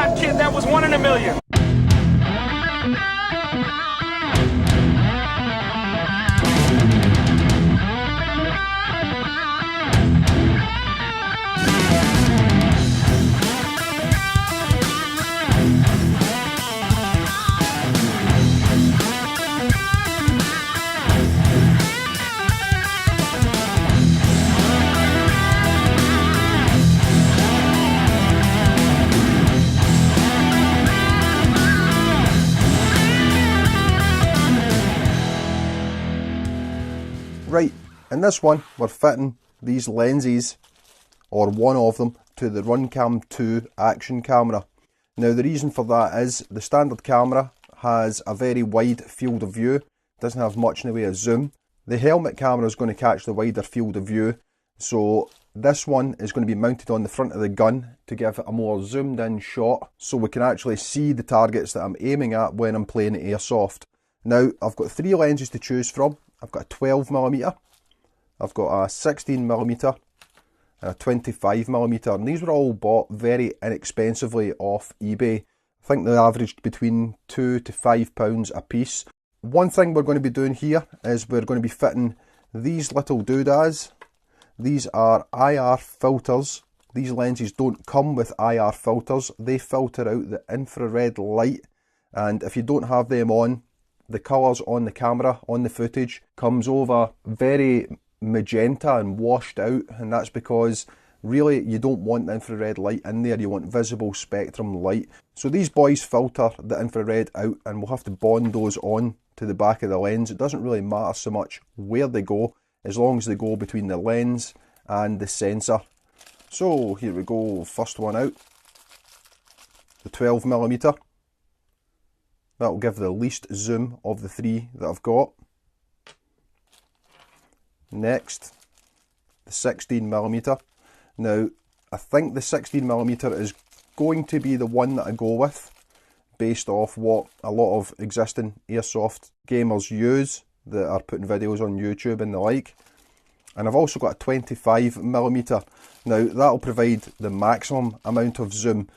that kid, that was 1 in a million. Right, in this one we're fitting these lenses, or one of them, to the RunCam2 action camera. Now the reason for that is the standard camera has a very wide field of view, doesn't have much in the way of zoom. The helmet camera is going to catch the wider field of view, so this one is going to be mounted on the front of the gun to give it a more zoomed in shot, so we can actually see the targets that I'm aiming at when I'm playing airsoft. Now I've got 3 lenses to choose from. I've got a 12mm, I've got a 16mm and a 25mm, and these were all bought very inexpensively off eBay. I think they averaged between £2 to £5 a piece. One thing we're going to be doing here is we're going to be fitting these little doodads. These are IR filters. These lenses don't come with IR filters, they filter out the infrared light, and if you don't have them on, the colours on the camera, on the footage, comes over very magenta and washed out, and that's because really you don't want the infrared light in there, you want visible spectrum light. So these boys filter the infrared out, and we'll have to bond those on to the back of the lens. It doesn't really matter so much where they go, as long as they go between the lens and the sensor. So here we go, first one out, the 12mm. That will give the least zoom of the 3 that I've got. Next, the 16mm. Now, I think the 16mm is going to be the one that I go with, based off what a lot of existing airsoft gamers use that are putting videos on YouTube and the like. And I've also got a 25mm. Now, that'll provide the maximum amount of zoom,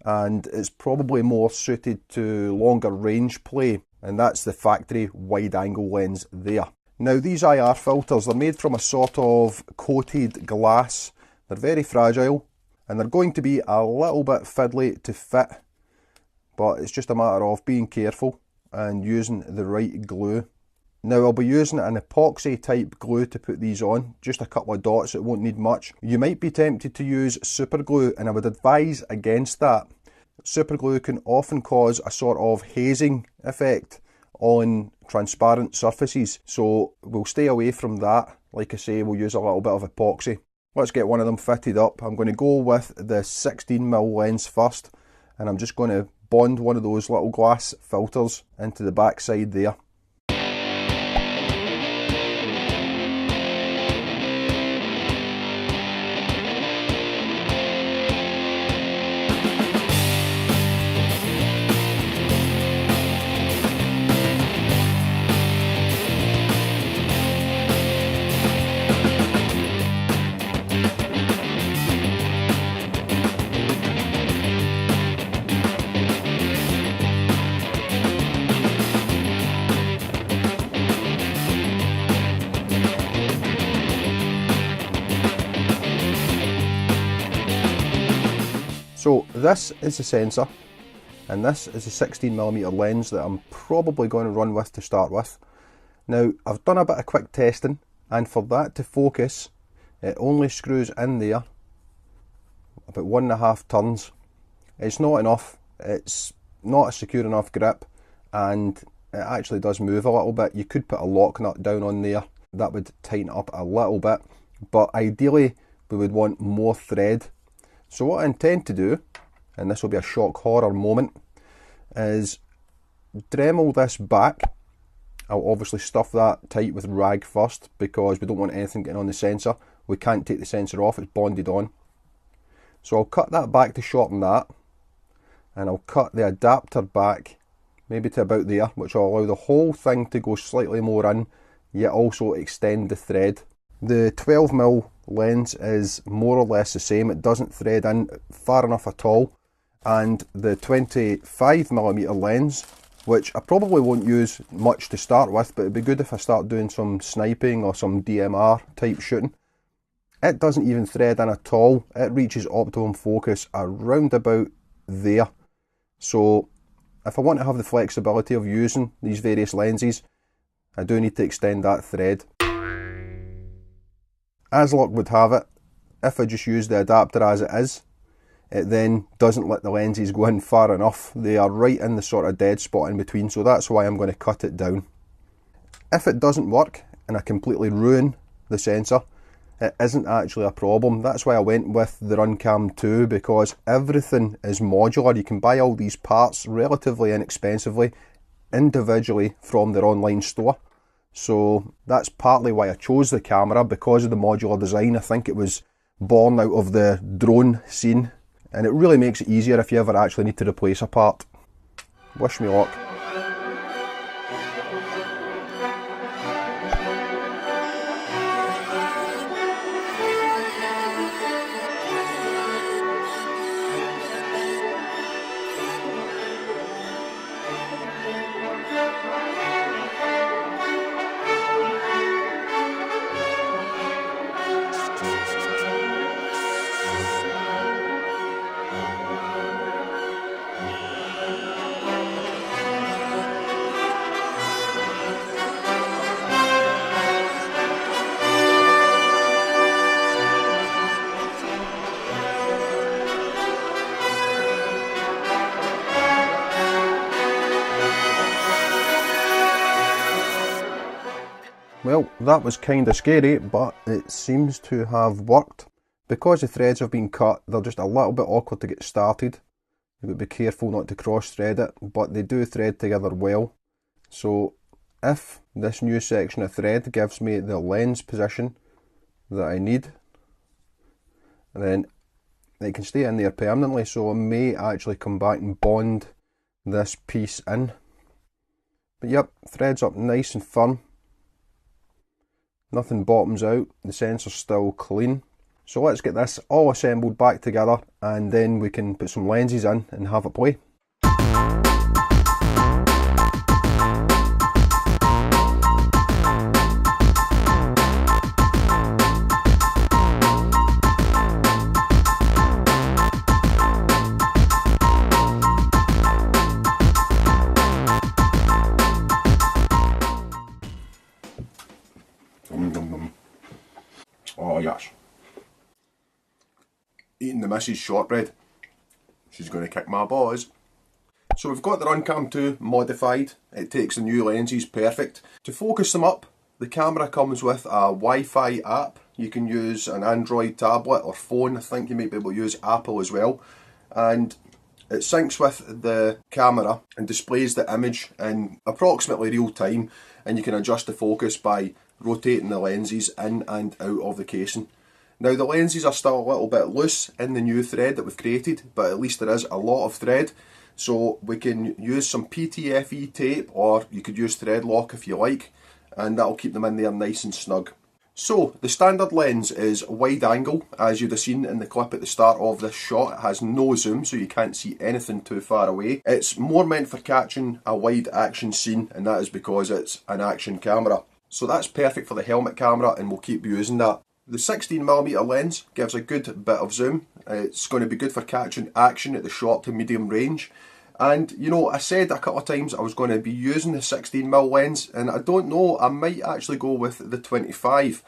and it's probably more suited to longer range play, and that's the factory wide angle lens there. Now these IR filters, they're made from a sort of coated glass. They're very fragile, and they're going to be a little bit fiddly to fit, but it's just a matter of being careful and using the right glue. Now I'll be using an epoxy type glue to put these on, just a couple of dots, it won't need much. You might be tempted to use super glue, and I would advise against that. Super glue can often cause a sort of hazing effect on transparent surfaces, so we'll stay away from that. Like I say, we'll use a little bit of epoxy. Let's get one of them fitted up. I'm going to go with the 16mm lens first, and I'm just going to bond one of those little glass filters into the back side there. So this is the sensor, and this is a 16mm lens that I'm probably going to run with to start with. Now I've done a bit of quick testing, and for that to focus, it only screws in there about 1.5 turns. It's not enough, it's not a secure enough grip, and it actually does move a little bit. You could put a lock nut down on there, that would tighten it up a little bit, but ideally we would want more thread. So what I intend to do, and this will be a shock horror moment, is Dremel this back. I'll obviously stuff that tight with rag first, because we don't want anything getting on the sensor. We can't take the sensor off, it's bonded on. So I'll cut that back to shorten that, and I'll cut the adapter back maybe to about there, which will allow the whole thing to go slightly more in, yet also extend the thread. The 12mm lens is more or less the same, it doesn't thread in far enough at all, and the 25mm lens, which I probably won't use much to start with, but it'd be good if I start doing some sniping or some DMR type shooting. It doesn't even thread in at all. It reaches optimum focus around about there. So if I want to have the flexibility of using these various lenses, I do need to extend that thread. As luck would have it, if I just use the adapter as it is, it then doesn't let the lenses go in far enough. They are right in the sort of dead spot in between, so that's why I'm going to cut it down. If it doesn't work and I completely ruin the sensor, it isn't actually a problem. That's why I went with the RunCam2, because everything is modular. You can buy all these parts relatively inexpensively individually from their online store. So that's partly why I chose the camera, because of the modular design. I think it was born out of the drone scene, and it really makes it easier if you ever actually need to replace a part. Wish me luck. Well, that was kind of scary, but it seems to have worked. Because the threads have been cut, they're just a little bit awkward to get started. You've got to be careful not to cross thread it, but they do thread together well. So if this new section of thread gives me the lens position that I need, then it can stay in there permanently, so I may actually come back and bond this piece in. But yep, threads up nice and firm. Nothing bottoms out, the sensor's still clean. So let's get this all assembled back together, and then we can put some lenses in and have a play. Oh yes. Eating the missus shortbread. She's going to kick my balls. So we've got the RunCam2 modified. It takes the new lenses perfect. To focus them up, the camera comes with a Wi-Fi app. You can use an Android tablet or phone. I think you might be able to use Apple as well. And it syncs with the camera and displays the image in approximately real time, and you can adjust the focus by rotating the lenses in and out of the casing. Now the lenses are still a little bit loose in the new thread that we've created, but at least there is a lot of thread, so we can use some PTFE tape, or you could use thread lock if you like, and that'll keep them in there nice and snug. So the standard lens is wide angle, as you'd have seen in the clip at the start of this shot. It has no zoom, so you can't see anything too far away. It's more meant for catching a wide action scene, and that is because it's an action camera. So that's perfect for the helmet camera, and we'll keep using that. The 16mm lens gives a good bit of zoom. It's going to be good for catching action at the short to medium range. And you know, I said a couple of times I was going to be using the 16mm lens, and I don't know, I might actually go with the 25.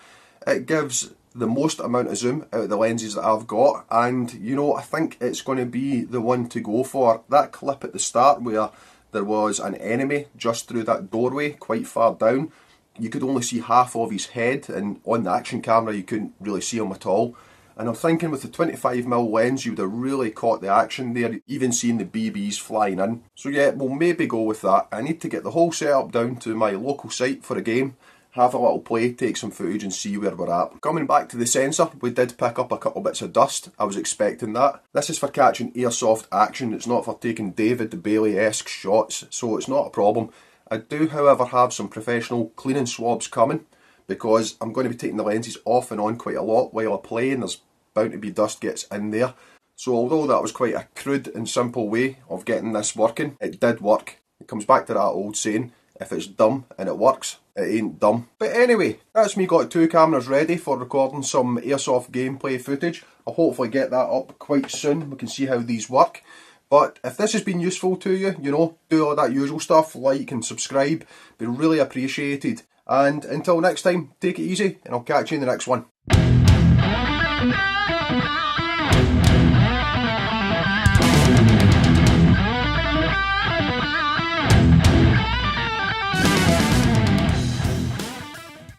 It gives the most amount of zoom out of the lenses that I've got, and you know, I think it's going to be the one to go for. That clip at the start where there was an enemy just through that doorway quite far down, you could only see half of his head, and on the action camera you couldn't really see him at all. And I'm thinking with the 25mm lens you would have really caught the action there, even seeing the BBs flying in. So yeah, we'll maybe go with that. I need to get the whole setup down to my local site for a game, have a little play, take some footage and see where we're at. Coming back to the sensor, we did pick up a couple bits of dust. I was expecting that. This is for catching airsoft action, it's not for taking David Bailey-esque shots, so it's not a problem. I do however have some professional cleaning swabs coming, because I'm going to be taking the lenses off and on quite a lot while I play, and there's bound to be dust gets in there. So although that was quite a crude and simple way of getting this working, it did work. It comes back to that old saying, if it's dumb and it works, it ain't dumb. But anyway, that's me got 2 cameras ready for recording some airsoft gameplay footage. I'll hopefully get that up quite soon. We can see how these work. But if this has been useful to you, you know, do all that usual stuff, like and subscribe, be really appreciated. And until next time, take it easy and I'll catch you in the next one.